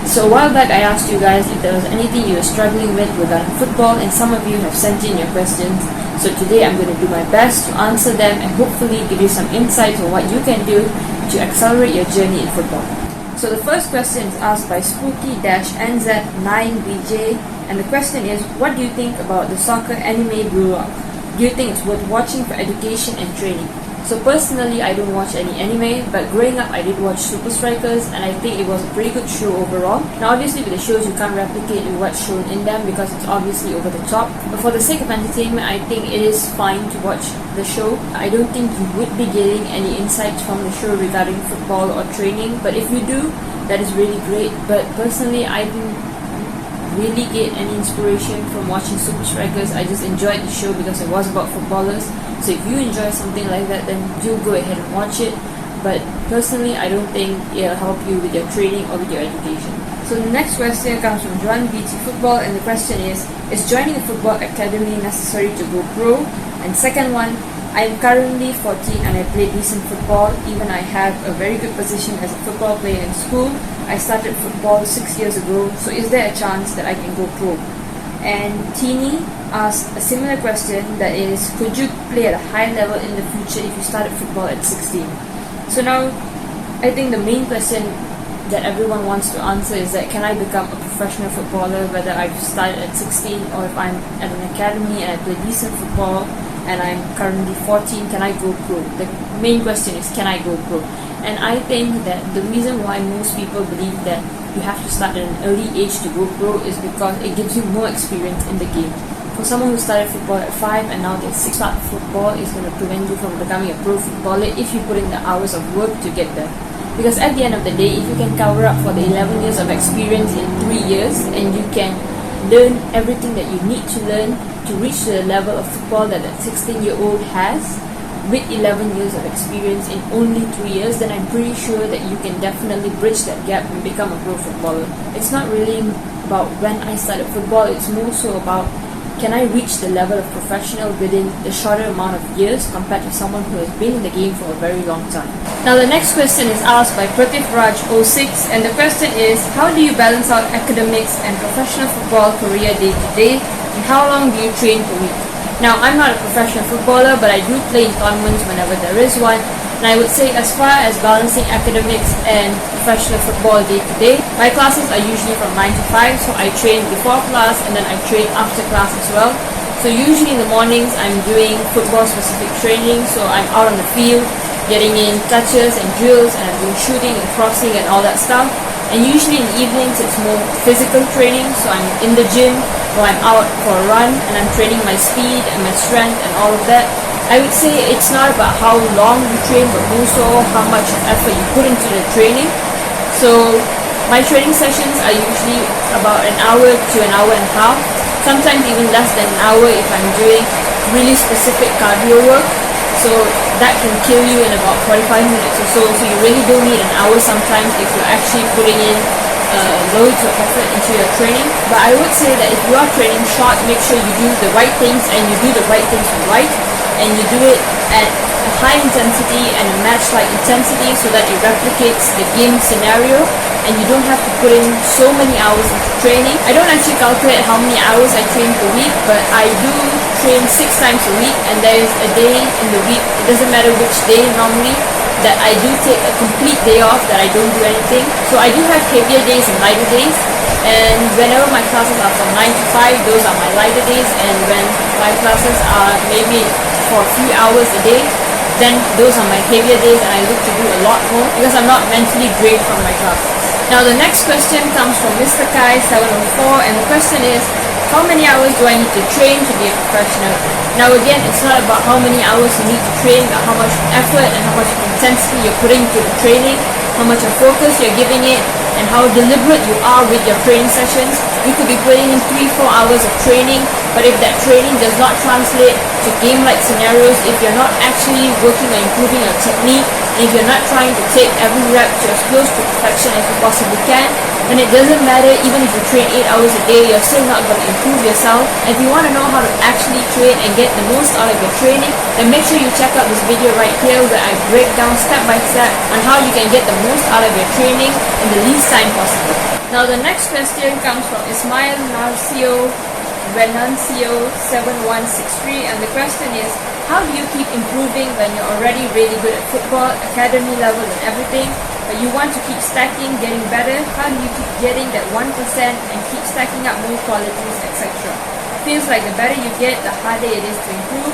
So a while back I asked you guys if there was anything you were struggling with regarding football, and some of you have sent in your questions. So today I'm going to do my best to answer them and hopefully give you some insights on what you can do to accelerate your journey in football. So the first question is asked by Spooky-NZ9BJ, and the question is, what do you think about the soccer anime Blue Rock? Do you think it's worth watching for education and training? So personally, I don't watch any anime, but growing up I did watch Super Strikers, and I think it was a pretty good show overall. Now obviously with the shows you can't replicate what's shown in them because it's obviously over the top, but for the sake of entertainment I think it is fine to watch the show. I don't think you would be getting any insights from the show regarding football or training, but if you do, that is really great. But personally, I didn't really get any inspiration from watching Super Strikers. I just enjoyed the show because it was about footballers. So if you enjoy something like that, then do go ahead and watch it. But personally, I don't think it'll help you with your training or with your education. So the next question comes from John BT Football, and the question is joining a football academy necessary to go pro? And second one, I'm currently 14 and I play decent football. Even I have a very good position as a football player in school. I started football 6 years ago, so is there a chance that I can go pro? And Teeny asked a similar question, that is, could you play at a high level in the future if you started football at 16? So now, I think the main question that everyone wants to answer is that can I become a professional footballer whether I've started at 16 or if I'm at an academy and I play decent football and I'm currently 14, can I go pro? The main question is, can I go pro? And I think that the reason why most people believe that you have to start at an early age to go pro is because it gives you more experience in the game. For someone who started football at 5 and now they start football, is going to prevent you from becoming a pro footballer if you put in the hours of work to get there. Because at the end of the day, if you can cover up for the 11 years of experience in 3 years and you can learn everything that you need to learn to reach the level of football that 16-year-old has with 11 years of experience in only 3 years, then I'm pretty sure that you can definitely bridge that gap and become a pro footballer. It's not really about when I started football, it's more so about can I reach the level of professional within the shorter amount of years compared to someone who has been in the game for a very long time. Now the next question is asked by Pratif Raj 06, and the question is, how do you balance out academics and professional football career day to day, and how long do you train per week? Now I'm not a professional footballer, but I do play in tournaments whenever there is one. And I would say as far as balancing academics and professional football day to day, my classes are usually from 9 to 5, so I train before class and then I train after class as well. So usually in the mornings I'm doing football specific training, so I'm out on the field getting in touches and drills, and I'm doing shooting and crossing and all that stuff. And usually in the evenings it's more physical training, so I'm in the gym or I'm out for a run and I'm training my speed and my strength and all of that. I would say it's not about how long you train, but more so how much effort you put into the training. So my training sessions are usually about an hour to an hour and a half, sometimes even less than an hour if I'm doing really specific cardio work. So that can kill you in about 45 minutes or so. So you really don't need an hour sometimes if you're actually putting in loads of effort into your training. But I would say that if you are training short, make sure you do the right things and you do the right things right, and you do it at a high intensity and a match-like intensity so that it replicates the game scenario and you don't have to put in so many hours into training. I don't actually calculate how many hours I train per week, but I do train 6 times a week, and there is a day in the week, it doesn't matter which day normally, that I do take a complete day off, that I don't do anything. So I do have heavier days and lighter days, and whenever my classes are from 9 to 5, those are my lighter days, and when my classes are maybe for a few hours a day, then those are my heavier days and I look to do a lot more because I'm not mentally drained from my classes. Now the next question comes from Mr. Kai 704, and the question is, how many hours do I need to train to be a professional? Now again, it's not about how many hours you need to train, but how much effort and how much intensity you're putting into the training, how much of focus you're giving it, and how deliberate you are with your training sessions. You could be putting in 3-4 hours of training, but if that training does not translate to game-like scenarios, if you're not actually working on improving your technique, and if you're not trying to take every rep to as close to perfection as you possibly can, then it doesn't matter. Even if you train 8 hours a day, you're still not going to improve yourself. And if you want to know how to actually train and get the most out of your training, then make sure you check out this video right here where I break down step by step on how you can get the most out of your training in the least time possible. Now the next question comes from Ismail Narcio Venancio 7163, and the question is, how do you keep improving when you're already really good at football, academy level and everything, but you want to keep stacking, getting better? How do you keep getting that 1% and keep stacking up more qualities, etc.? Feels like the better you get, the harder it is to improve.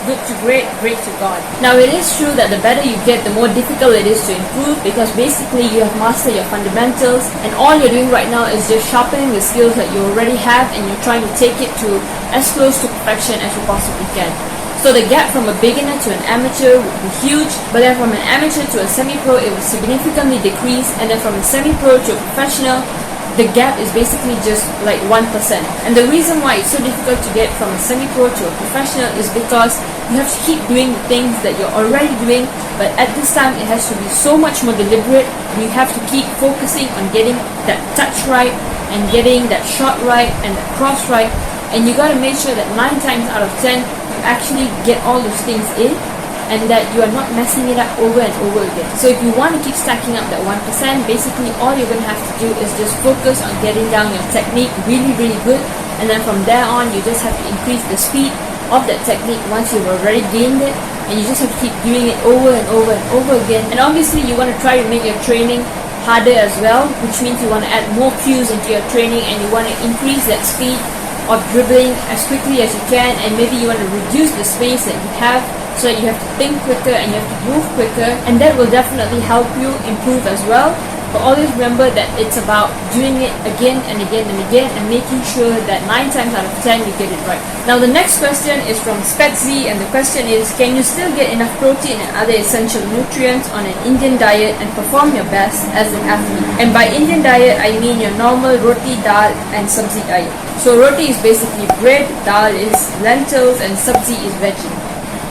Good to great, great to God. Now it is true that the better you get, the more difficult it is to improve, because basically you have mastered your fundamentals and all you're doing right now is just sharpening the skills that you already have, and you're trying to take it to as close to perfection as you possibly can. So the gap from a beginner to an amateur would be huge, but then from an amateur to a semi-pro it would significantly decrease, and then from a semi-pro to a professional the gap is basically just like 1%. And the reason why it's so difficult to get from a semi-pro to a professional is because you have to keep doing the things that you're already doing, but at this time it has to be so much more deliberate. You have to keep focusing on getting that touch right and getting that shot right and that cross right, and you gotta make sure that 9 times out of 10 you actually get all those things in, and that you are not messing it up over and over again. So if you want to keep stacking up that 1%, basically all you're going to have to do is just focus on getting down your technique really, really good, and then from there on you just have to increase the speed of that technique once you've already gained it, and you just have to keep doing it over and over and over again. And obviously you want to try to make your training harder as well, which means you want to add more cues into your training, and you want to increase that speed of dribbling as quickly as you can, and maybe you want to reduce the space that you have, so that you have to think quicker and you have to move quicker, and that will definitely help you improve as well. But always remember that it's about doing it again and again and again, and making sure that 9 times out of 10 you get it right. Now the next question is from Spetsy, and the question is, can you still get enough protein and other essential nutrients on an Indian diet and perform your best as an athlete? And by Indian diet I mean your normal roti, dal and sabzi diet. So roti is basically bread, dal is lentils, and sabzi is veggie.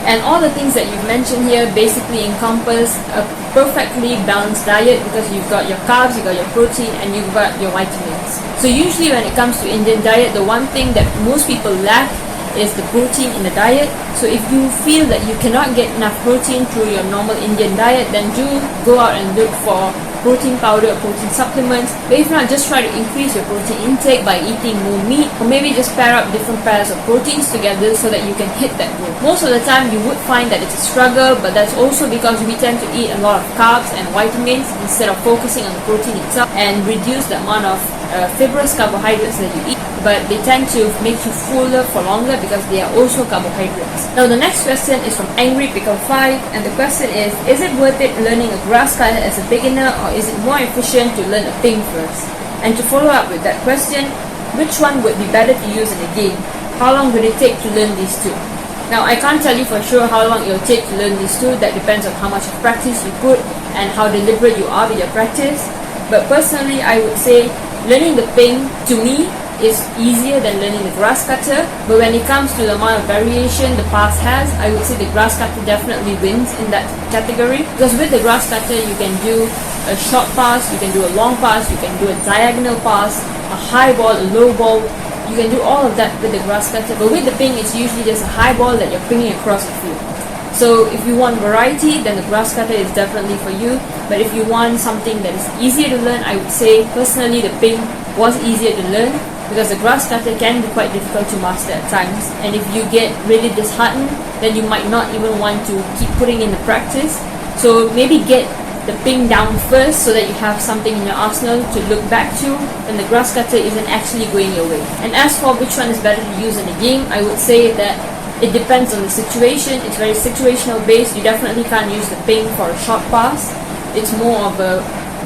And all the things that you've mentioned here basically encompass a perfectly balanced diet, because you've got your carbs, you've got your protein, and you've got your vitamins. So usually when it comes to Indian diet, the one thing that most people lack is the protein in the diet. So if you feel that you cannot get enough protein through your normal Indian diet, then do go out and look for protein powder or protein supplements. But if not, just try to increase your protein intake by eating more meat, or maybe just pair up different pairs of proteins together so that you can hit that goal. Most of the time you would find that it's a struggle, but that's also because we tend to eat a lot of carbs and vitamins instead of focusing on the protein itself, and reduce the amount of fibrous carbohydrates that you eat, but they tend to make you fuller for longer because they are also carbohydrates. Now the next question is from Angry Pickle 5, and the question is it worth it learning a grass cutter as a beginner, or is it more efficient to learn a ping first? And to follow up with that question, which one would be better to use in a game? How long would it take to learn these two? Now I can't tell you for sure how long it will take to learn these two. That depends on how much practice you put and how deliberate you are with your practice. But personally I would say learning the ping, to me, is easier than learning the grass cutter. But when it comes to the amount of variation the pass has, I would say the grass cutter definitely wins in that category, because with the grass cutter you can do a short pass, you can do a long pass, you can do a diagonal pass, a high ball, a low ball. You can do all of that with the grass cutter. But with the ping, it's usually just a high ball that you're pinging across the field. So if you want variety, then the grass cutter is definitely for you. But if you want something that is easier to learn, I would say personally the ping was easier to learn, because the grass cutter can be quite difficult to master at times. And if you get really disheartened, then you might not even want to keep putting in the practice. So maybe get the ping down first so that you have something in your arsenal to look back to when the grass cutter isn't actually going your way. And as for which one is better to use in a game, I would say that it depends on the situation. It's very situational based. You definitely can't use the ping for a short pass. It's more of a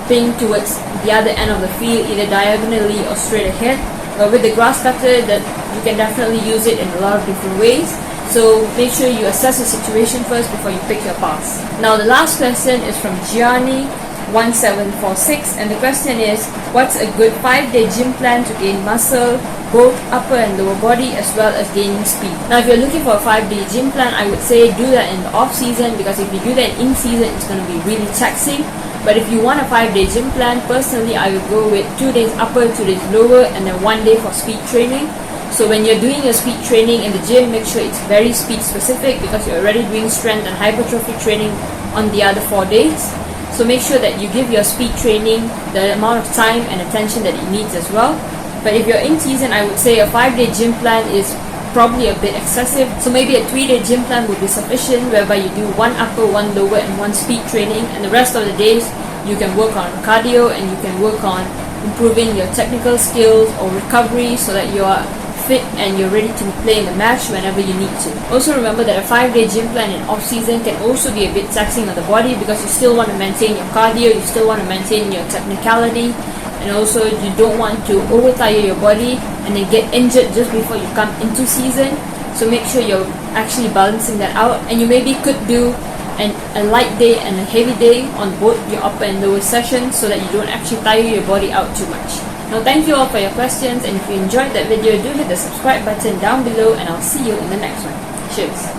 ping towards the other end of the field, either diagonally or straight ahead. But with the grass cutter, that you can definitely use it in a lot of different ways. So make sure you assess the situation first before you pick your pass. Now the last question is from Gianni 1746, and the question is, what's a good 5-day gym plan to gain muscle, both upper and lower body, as well as gaining speed? Now if you're looking for a 5-day gym plan, I would say do that in the off season, because if you do that in season, it's going to be really taxing. But if you want a 5-day gym plan, personally I would go with 2 days upper, 2 days lower, and then 1 day for speed training. So when you're doing your speed training in the gym, make sure it's very speed specific because you're already doing strength and hypertrophy training on the other 4 days. So make sure that you give your speed training the amount of time and attention that it needs as well. But if you're in season, I would say a 5-day gym plan is probably a bit excessive. So maybe a 3-day gym plan would be sufficient, whereby you do 1 upper, 1 lower, and 1 speed training, and the rest of the days you can work on cardio and you can work on improving your technical skills or recovery so that you are fit and you're ready to play in the match whenever you need to. Also remember that a 5-day gym plan in off-season can also be a bit taxing on the body because you still want to maintain your cardio, you still want to maintain your technicality, and also you don't want to overtire your body and then get injured just before you come into season. So make sure you're actually balancing that out, and you maybe could do a light day and a heavy day on both your upper and lower sessions so that you don't actually tire your body out too much. Now thank you all for your questions, and if you enjoyed that video, do hit the subscribe button down below, and I'll see you in the next one. Cheers!